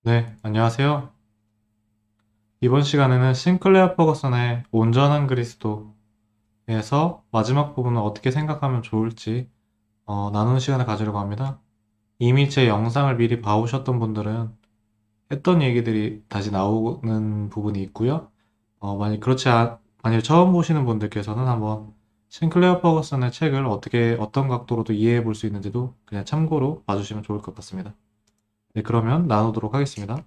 네, 안녕하세요. 이번 시간에는 싱클레어 퍼거슨의 온전한 그리스도에서 마지막 부분을 어떻게 생각하면 좋을지 나누는 시간을 가지려고 합니다. 이미 제 영상을 미리 봐오셨던 분들은 했던 얘기들이 다시 나오는 부분이 있고요. 만약 처음 보시는 분들께서는 한번 싱클레어 퍼거슨의 책을 어떤 각도로도 이해해 볼 수 있는지도 그냥 참고로 봐주시면 좋을 것 같습니다. 네, 그러면 나누도록 하겠습니다.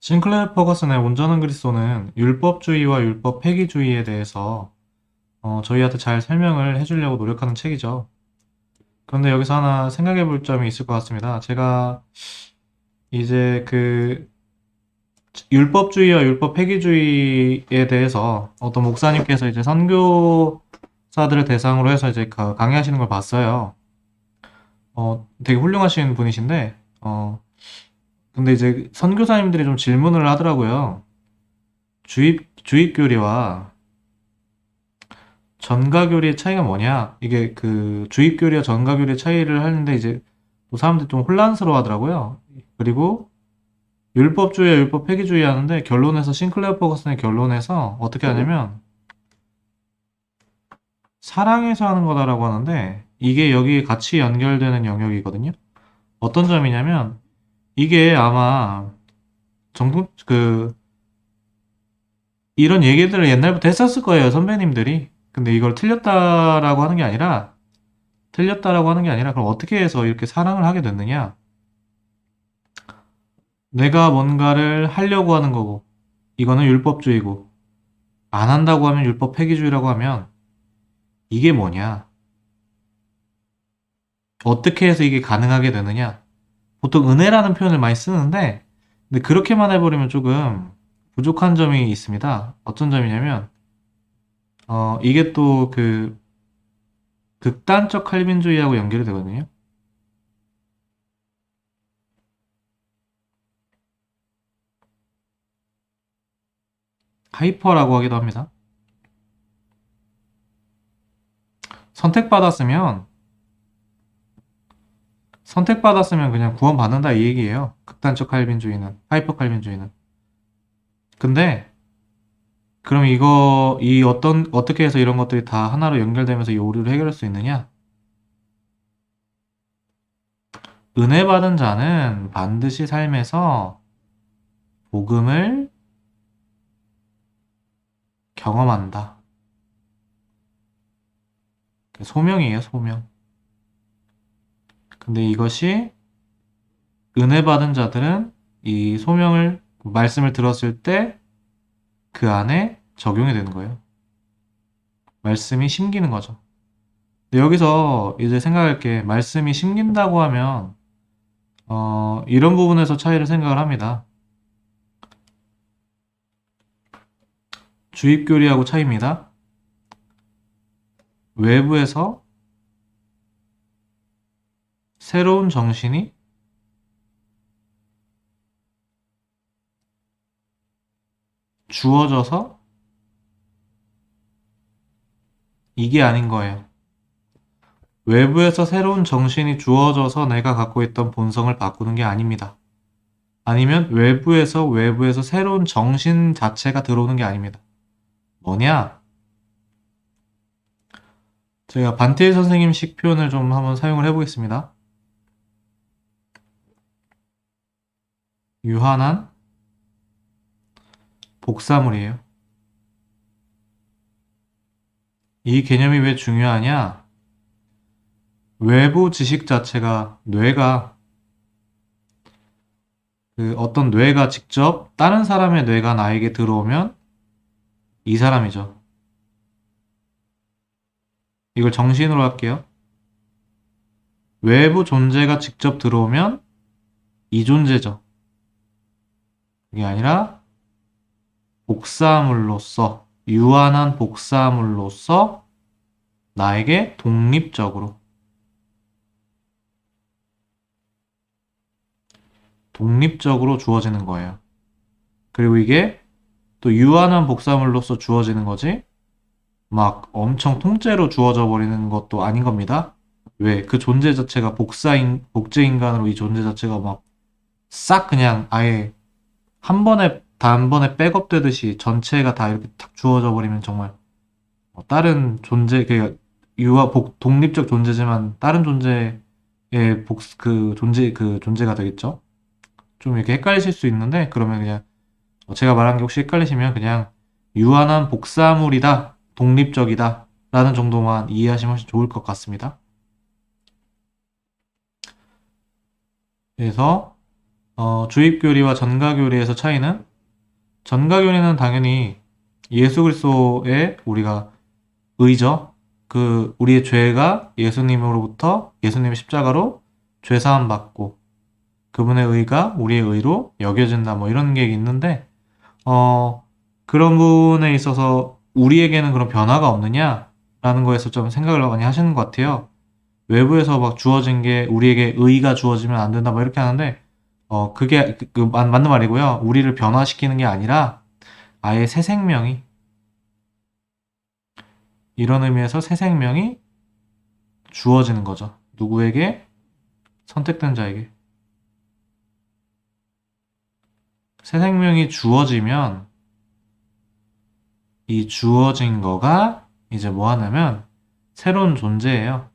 싱클레어 퍼거슨의 온전한 그리스도는 율법주의와 율법 폐기주의에 대해서 저희한테 잘 설명을 해주려고 노력하는 책이죠. 그런데 여기서 하나 생각해 볼 점이 있을 것 같습니다. 제가 이제 그 율법주의와 율법 폐기주의에 대해서 어떤 목사님께서 이제 선교사들을 대상으로 해서 이제 강의하시는 걸 봤어요. 되게 훌륭하신 분이신데, 근데 이제 선교사님들이 좀 질문을 하더라고요. 주입교리와 전가교리의 차이가 뭐냐? 이게 그 주입교리와 전가교리의 차이를 하는데 이제 또 사람들이 좀 혼란스러워 하더라고요. 그리고 율법주의와 율법 폐기주의 하는데 결론에서 싱클레어 퍼거슨의 결론에서 어떻게 하냐면 사랑해서 하는 거다라고 하는데 이게 여기 같이 연결되는 영역이거든요. 어떤 점이냐면 이게 아마 정통 이런 얘기들을 옛날부터 했었을 거예요, 선배님들이. 근데 이걸 틀렸다라고 하는 게 아니라 그럼 어떻게 해서 이렇게 사랑을 하게 됐느냐? 내가 뭔가를 하려고 하는 거고, 이거는 율법주의고, 안 한다고 하면 율법 폐기주의라고 하면, 이게 뭐냐? 어떻게 해서 이게 가능하게 되느냐? 보통 은혜라는 표현을 많이 쓰는데, 근데 그렇게만 해버리면 조금 부족한 점이 있습니다. 어떤 점이냐면, 이게 또 그 극단적 칼빈주의하고 연결이 되거든요. 하이퍼라고 하기도 합니다. 선택받았으면, 선택받았으면 그냥 구원받는다 이 얘기예요. 극단적 칼빈주의는, 하이퍼 칼빈주의는. 근데 그럼 어떻게 해서 이런 것들이 다 하나로 연결되면서 이 오류를 해결할 수 있느냐? 은혜 받은 자는 반드시 삶에서 복음을 경험한다. 소명이에요, 소명. 근데 이것이 은혜 받은 자들은 말씀을 들었을 때 그 안에 적용이 되는 거예요. 말씀이 심기는 거죠. 근데 여기서 이제 생각할 게 말씀이 심긴다고 하면 이런 부분에서 차이를 생각을 합니다. 주입교리하고 차이입니다. 외부에서 새로운 정신이 주어져서 이게 아닌 거예요. 외부에서 새로운 정신이 주어져서 내가 갖고 있던 본성을 바꾸는 게 아닙니다. 아니면 외부에서 새로운 정신 자체가 들어오는 게 아닙니다. 뭐냐? 제가 반티엘 선생님식 표현을 좀 한번 사용을 해보겠습니다. 유한한 복사물이에요. 이 개념이 왜 중요하냐? 외부 지식 자체가 어떤 뇌가 직접 다른 사람의 뇌가 나에게 들어오면 이 사람이죠. 이걸 정신으로 할게요. 외부 존재가 직접 들어오면 이 존재죠. 그게 아니라 유한한 복사물로서 나에게 독립적으로 주어지는 거예요. 그리고 이게 또 유한한 복사물로서 주어지는 거지, 막 엄청 통째로 주어져 버리는 것도 아닌 겁니다. 왜? 그 존재 자체가 복제 인간으로 이 존재 자체가 막 싹 그냥 아예 단번에 백업되듯이 전체가 다 이렇게 탁 주어져 버리면 정말 다른 존재, 그 독립적 존재지만 다른 존재의 그 존재가 되겠죠? 좀 이렇게 헷갈리실 수 있는데, 그러면 그냥 제가 말한 게 혹시 헷갈리시면 그냥 유한한 복사물이다, 독립적이다 라는 정도만 이해하시면 훨씬 좋을 것 같습니다. 그래서 주입교리와 전가교리에서 차이는, 전가교리는 당연히 예수 그리스도의 우리가 의죠. 그 우리의 죄가 예수님으로부터 예수님의 십자가로 죄 사함 받고 그분의 의가 우리의 의로 여겨진다 뭐 이런 게 있는데 어 그런 부분에 있어서 우리에게는 그런 변화가 없느냐라는 거에서 좀 생각을 많이 하시는 것 같아요. 외부에서 막 주어진 게 우리에게 의가 주어지면 안 된다 뭐 이렇게 하는데 그게 맞는 말이고요. 우리를 변화시키는 게 아니라 아예 새 생명이, 이런 의미에서 새 생명이 주어지는 거죠. 누구에게? 선택된 자에게. 새 생명이 주어지면 이 주어진 거가 이제 뭐 하냐면 새로운 존재예요.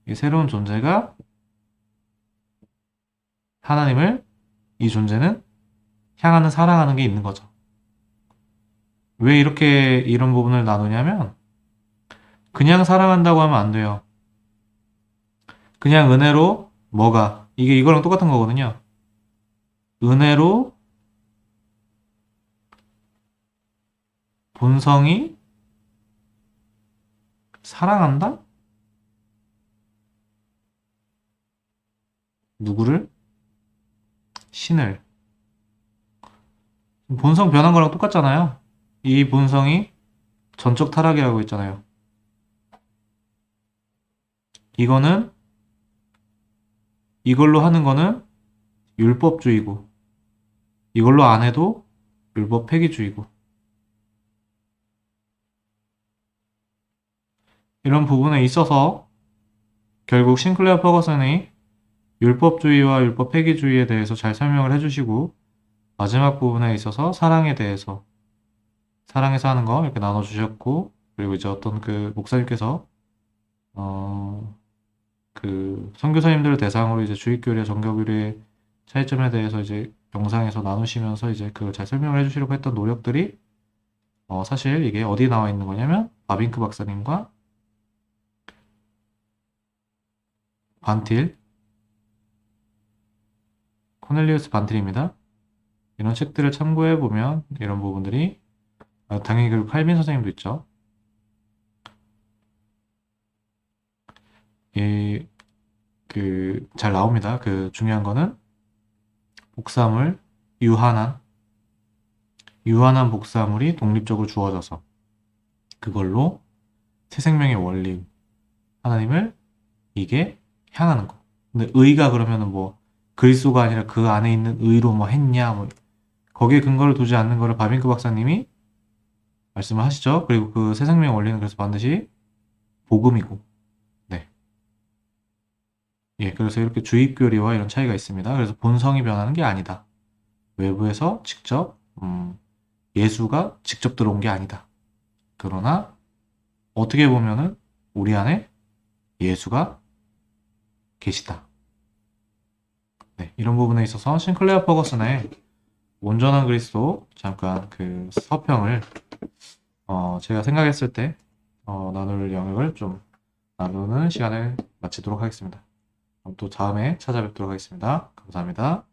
이 새로운 존재가 하나님을, 이 존재는 향하는, 사랑하는 게 있는 거죠. 왜 이렇게 이런 부분을 나누냐면 그냥 사랑한다고 하면 안 돼요. 그냥 은혜로 뭐가, 이게 이거랑 똑같은 거거든요. 은혜로 본성이 사랑한다? 누구를? 신을. 본성 변한 거랑 똑같잖아요. 이 본성이 전적 타락이라고 했잖아요. 이거는, 이걸로 하는 거는 율법주의고, 이걸로 안 해도 율법 폐기주의고. 이런 부분에 있어서 결국 싱클레어 퍼거슨이 율법주의와 율법 폐기주의에 대해서 잘 설명을 해주시고, 마지막 부분에 있어서 사랑에 대해서, 사랑해서 하는 거 이렇게 나눠주셨고, 그리고 이제 어떤 그 목사님께서 어, 그 선교사님들을 대상으로 이제 주입교리와 정교교리의 차이점에 대해서 이제 영상에서 나누시면서 이제 그걸 잘 설명을 해주시려고 했던 노력들이 사실 이게 어디 나와 있는 거냐면 바빙크 박사님과 반틸, 코넬리우스 반틸입니다. 이런 책들을 참고해 보면 이런 부분들이 당연히 그리고 칼빈 선생님도 있죠. 이 그 잘 나옵니다. 그 중요한 거는 복사물, 유한한 복사물이 독립적으로 주어져서 그걸로 새 생명의 원리, 하나님을 이게 향하는 거. 근데 의가 그러면은 뭐 그리스도가 아니라 그 안에 있는 의로 뭐 했냐, 뭐 거기에 근거를 두지 않는 거를 바빙크 박사님이 말씀을 하시죠. 그리고 그 새 생명의 원리는 그래서 반드시 복음이고, 네, 예, 그래서 이렇게 주입교리와 이런 차이가 있습니다. 그래서 본성이 변하는 게 아니다. 외부에서 직접 예수가 직접 들어온 게 아니다. 그러나 어떻게 보면은 우리 안에 예수가 계시다. 네, 이런 부분에 있어서 싱클레어 퍼거슨의 온전한 그리스도 잠깐 그 서평을 제가 생각했을 때 나눌 영역을 좀 나누는 시간을 마치도록 하겠습니다. 그럼 또 다음에 찾아뵙도록 하겠습니다. 감사합니다.